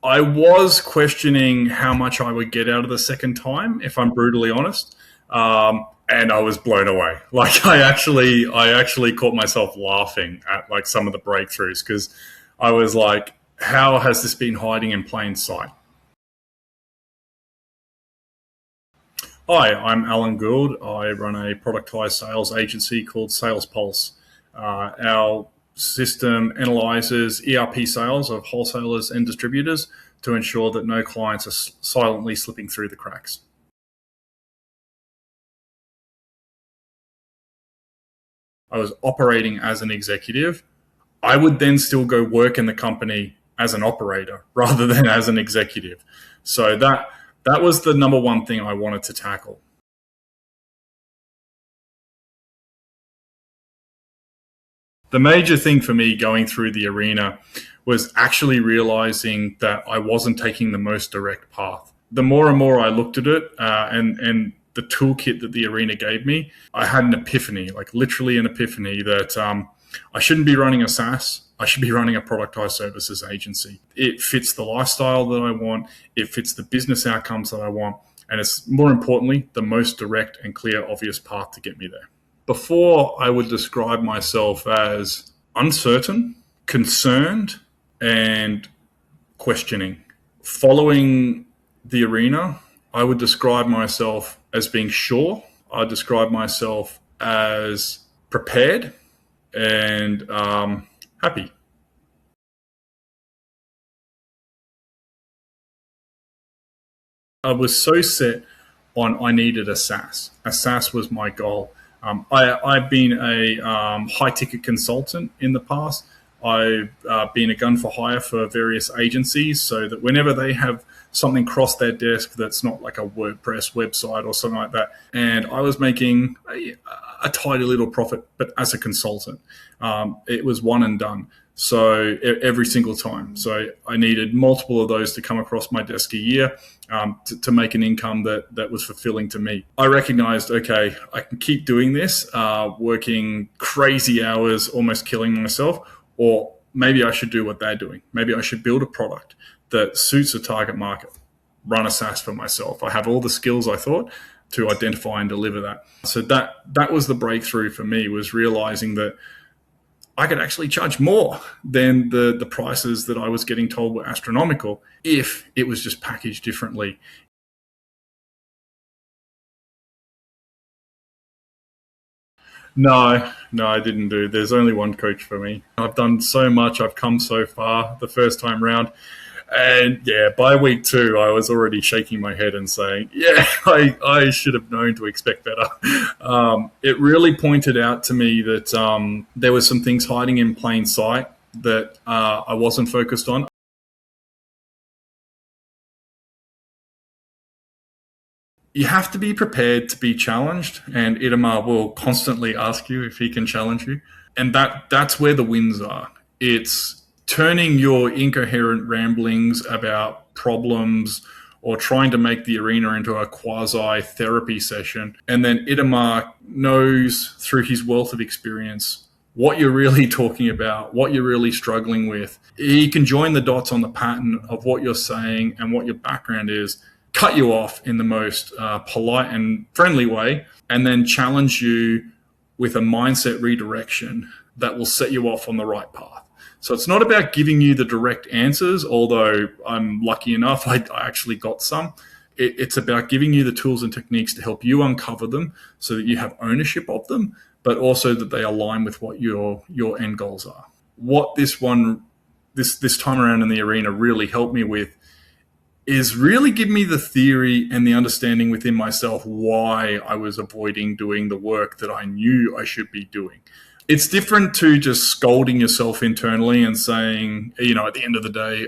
I was questioning how much I would get out of the second time, if I'm brutally honest. And I was blown away. Like I actually caught myself laughing at like some of the breakthroughs because I was like, how has this been hiding in plain sight? Hi, I'm Alan Gould. I run a productized sales agency called Sales Pulse. Our system analyzes ERP sales of wholesalers and distributors to ensure that no clients are silently slipping through the cracks. I was operating as an executive. I would then still go work in the company as an operator rather than as an executive. So that was the number one thing I wanted to tackle. The major thing for me going through the arena was actually realizing that I wasn't taking the most direct path. The more and more I looked at it, and the toolkit that the arena gave me, I had an epiphany, like literally an epiphany that I shouldn't be running a SaaS. I should be running a productized services agency. It fits the lifestyle that I want. It fits the business outcomes that I want. And it's more importantly, the most direct and clear, obvious path to get me there. Before, I would describe myself as uncertain, concerned, and questioning. Following the arena, I would describe myself as being sure. I describe myself as prepared and happy. I was so set on I needed a SaaS. A SaaS was my goal. I've been a high ticket consultant in the past. I've been a gun for hire for various agencies so that whenever they have something cross their desk that's not like a WordPress website or something like that, and I was making a tidy little profit, but as a consultant, it was one and done. So every single time. So I needed multiple of those to come across my desk a year to make an income that was fulfilling to me. I recognized, okay, I can keep doing this, working crazy hours, almost killing myself, or maybe I should do what they're doing. Maybe I should build a product that suits the target market, run a SaaS for myself. I have all the skills I thought to identify and deliver that. So that was the breakthrough for me, was realizing that I could actually charge more than the prices that I was getting told were astronomical if it was just packaged differently. No, I didn't do. There's only one coach for me. I've done so much. I've come so far the first time round. And yeah, by week two, I was already shaking my head and saying, yeah, I should have known to expect better. It really pointed out to me that there were some things hiding in plain sight that I wasn't focused on. You have to be prepared to be challenged, and Itamar will constantly ask you if he can challenge you. And that's where the wins are. It's turning your incoherent ramblings about problems or trying to make the arena into a quasi therapy session. And then Itamar knows through his wealth of experience what you're really talking about, what you're really struggling with. He can join the dots on the pattern of what you're saying and what your background is, cut you off in the most polite and friendly way, and then challenge you with a mindset redirection that will set you off on the right path. So it's not about giving you the direct answers, although I'm lucky enough I actually got some. It's about giving you the tools and techniques to help you uncover them so that you have ownership of them, but also that they align with what your end goals are. What this time around in the arena really helped me with is really give me the theory and the understanding within myself why I was avoiding doing the work that I knew I should be doing. It's different to just scolding yourself internally and saying, at the end of the day,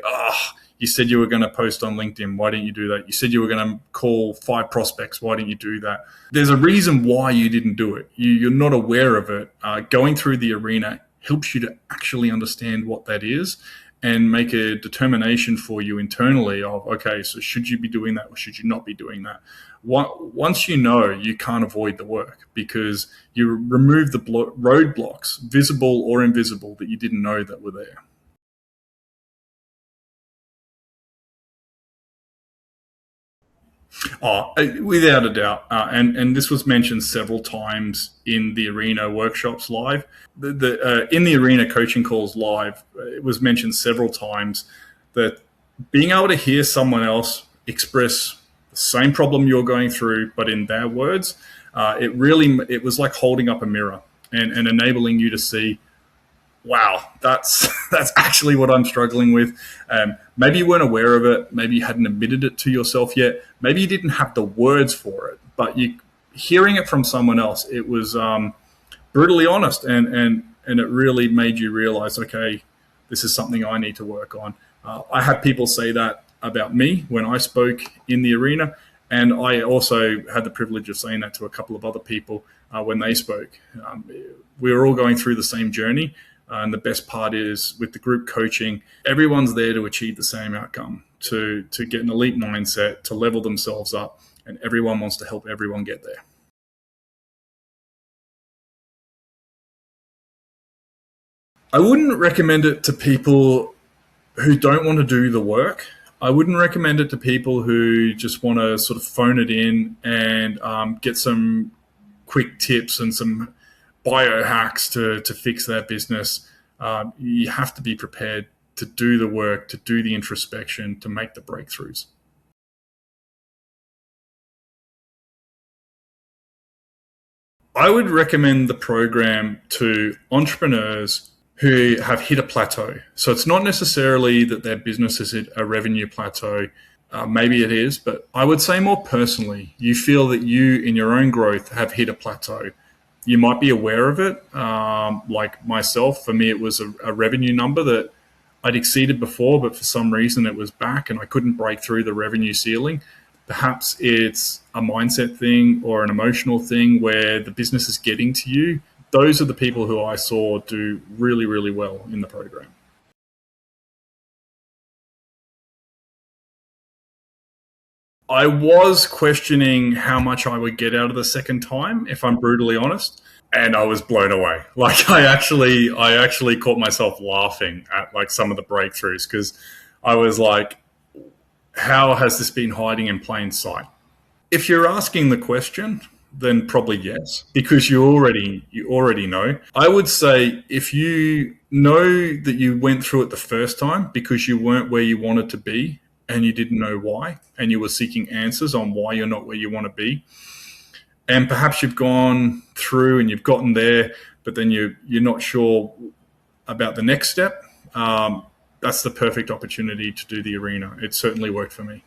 you said you were going to post on LinkedIn. Why didn't you do that? You said you were going to call 5 prospects. Why didn't you do that? There's a reason why you didn't do it. You're not aware of it. Going through the arena helps you to actually understand what that is and make a determination for you internally of, okay, so should you be doing that or should you not be doing that? Once you know, you can't avoid the work because you remove the roadblocks, visible or invisible, that you didn't know that were there. Oh, without a doubt, and this was mentioned several times in the arena workshops live. In the arena coaching calls live, it was mentioned several times that being able to hear someone else express the same problem you're going through, but in their words, it was like holding up a mirror and enabling you to see, wow, that's actually what I'm struggling with. Maybe you weren't aware of it. Maybe you hadn't admitted it to yourself yet. Maybe you didn't have the words for it, but you hearing it from someone else, it was brutally honest, and it really made you realize, okay, this is something I need to work on. I had people say that about me when I spoke in the arena, and I also had the privilege of saying that to a couple of other people when they spoke. We were all going through the same journey. And the best part is with the group coaching, everyone's there to achieve the same outcome, to get an elite mindset, to level themselves up, and everyone wants to help everyone get there. I wouldn't recommend it to people who don't want to do the work. I wouldn't recommend it to people who just want to sort of phone it in and get some quick tips and some biohacks to fix their business. You have to be prepared to do the work, to do the introspection, to make the breakthroughs. I would recommend the program to entrepreneurs who have hit a plateau. So it's not necessarily that their business has hit a revenue plateau. Maybe it is, but I would say more personally, you feel that you, in your own growth, have hit a plateau. You might be aware of it. Like myself, for me, it was a revenue number that I'd exceeded before, but for some reason it was back and I couldn't break through the revenue ceiling. Perhaps it's a mindset thing or an emotional thing where the business is getting to you. Those are the people who I saw do really, really well in the program. I was questioning how much I would get out of the second time, if I'm brutally honest, and I was blown away. Like I actually caught myself laughing at like some of the breakthroughs because I was like, how has this been hiding in plain sight? If you're asking the question, then probably yes, because you already know. I would say if you know that you went through it the first time because you weren't where you wanted to be and you didn't know why, and you were seeking answers on why you're not where you want to be, and perhaps you've gone through and you've gotten there, but then you're not sure about the next step. That's the perfect opportunity to do the arena. It certainly worked for me.